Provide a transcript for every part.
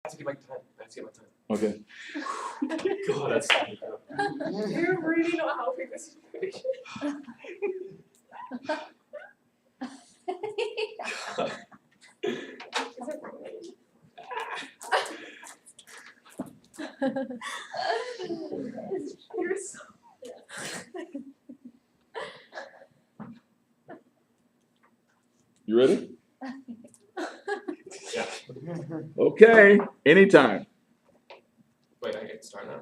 have to get my time. I have to get my time. Okay. God, that's funny. You're reading on how big this situation. Is it rolling? You're so. You ready? Yeah. Okay. Anytime. Wait, I get to start now.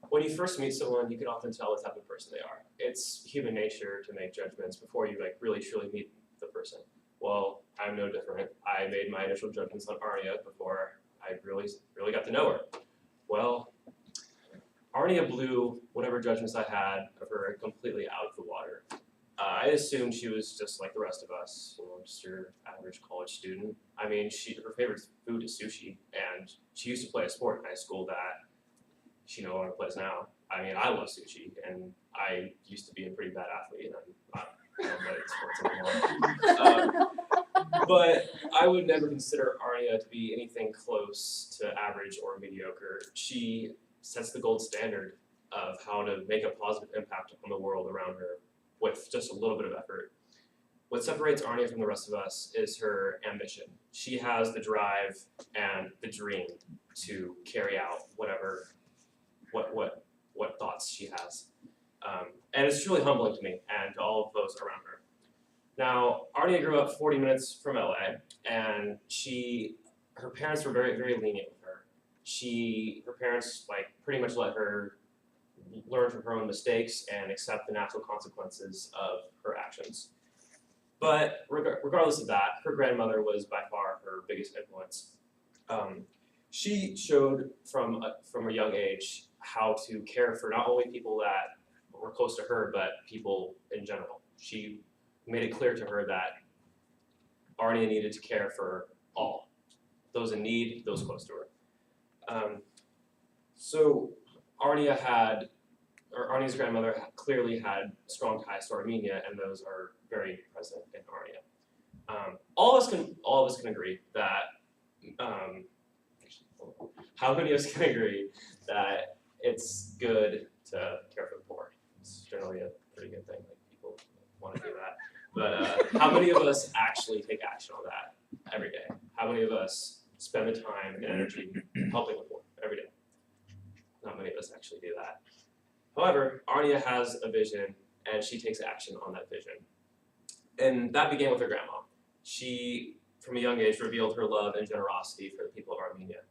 When you first meet someone, you can often tell what type of person they are. It's human nature to make judgments before you really truly meet the person. Well, I'm no different. I made my initial judgments on Arnia before I really got to know her. Well, Arnia blew whatever judgments I had of her completely out of the water. I assumed she was just like the rest of us, just your average college student. I mean, her favorite food is sushi, and she used to play a sport in high school that she no longer plays now. I mean, I love sushi, and I used to be a pretty bad athlete, and I'm not playing sports anymore. But I would never consider Arnia to be anything close to average or mediocre. She sets the gold standard of how to make a positive impact on the world around her with just a little bit of effort. What separates Arnia from the rest of us is her ambition. She has the drive and the dream to carry out what thoughts she has. And it's truly humbling to me and to all of those around her. Now, Arnia grew up 40 minutes from LA, and her parents were very, very lenient with her. Her parents pretty much let her learn from her own mistakes and accept the natural consequences of her actions. But regardless of that, her grandmother was by far her biggest influence. She showed from a young age how to care for not only people that were close to her, but people in general. She made it clear to her that Arnia needed to care for all, those in need, those close to her. So Arnia's grandmother clearly had strong ties to Armenia, and those are very present in Arnia. All of us can agree that. How many of us can agree that it's good to care for the poor? It's generally a pretty good thing. Like, people want to do that. But how many of us actually take action on that every day? How many of us spend the time and energy helping the poor every day? Not many of us actually do that. However, Arnia has a vision, and she takes action on that vision. And that began with her grandma. She, from a young age, revealed her love and generosity for the people of Armenia.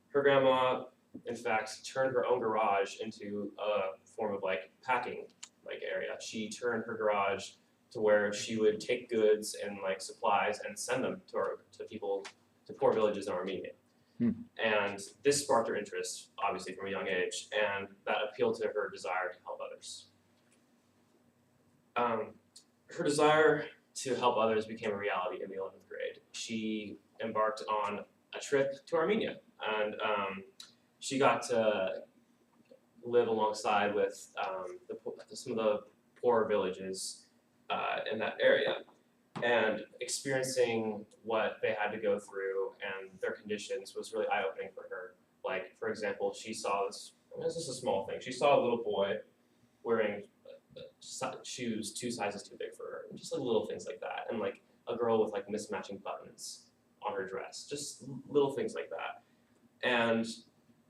Her grandma, in fact, turned her own garage into a form of packing area. She turned her garage to where she would take goods and supplies and send them to people, to poor villages in Armenia. And this sparked her interest, obviously, from a young age, and that appealed to her desire to help others. Her desire to help others became a reality in the 11th grade. She embarked on a trip to Armenia, and she got to live alongside with some of the poorer villages in that area, and experiencing what they had to go through and their conditions was really eye-opening for her. For example, she saw this is a small thing. She saw a little boy wearing shoes 2 sizes too big for her, and just little things like that, and a girl with mismatching buttons on her dress, just little things like that. And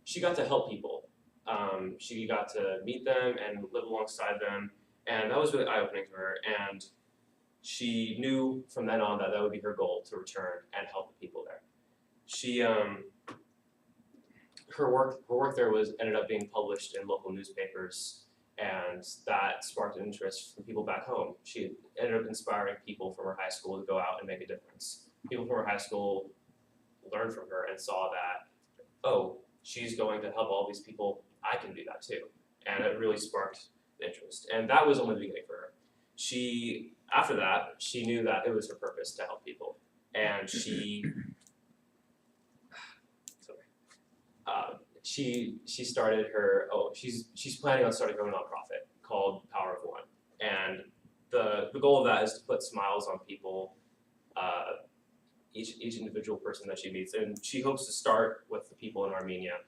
she got to help people. She got to meet them and live alongside them, and that was really eye-opening to her. And she knew from then on that would be her goal, to return and help the people there. Her work there ended up being published in local newspapers, and that sparked an interest from people back home. She ended up inspiring people from her high school to go out and make a difference. People from her high school learned from her and saw that, oh, she's going to help all these people, I can do that too. And it really sparked interest. And that was only the beginning for her. After that, she knew that it was her purpose to help people. And she started she's planning on starting her own nonprofit called Power of One. And the goal of that is to put smiles on people each individual person that she meets, and she hopes to start with the people in Armenia,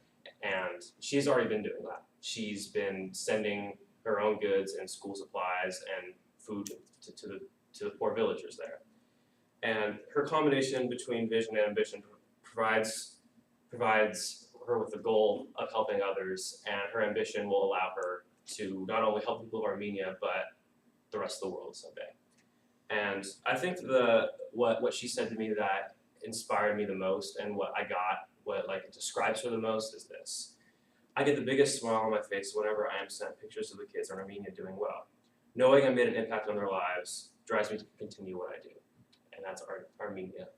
and she's already been doing that. She's been sending her own goods and school supplies and food to the poor villagers there. And her combination between vision and ambition provides her with the goal of helping others, and her ambition will allow her to not only help people of Armenia, but the rest of the world someday. And I think what she said to me that inspired me the most, and what like describes her the most, is this: I get the biggest smile on my face whenever I am sent pictures of the kids in Armenia doing well. Knowing I made an impact on their lives drives me to continue what I do, and that's Armenia.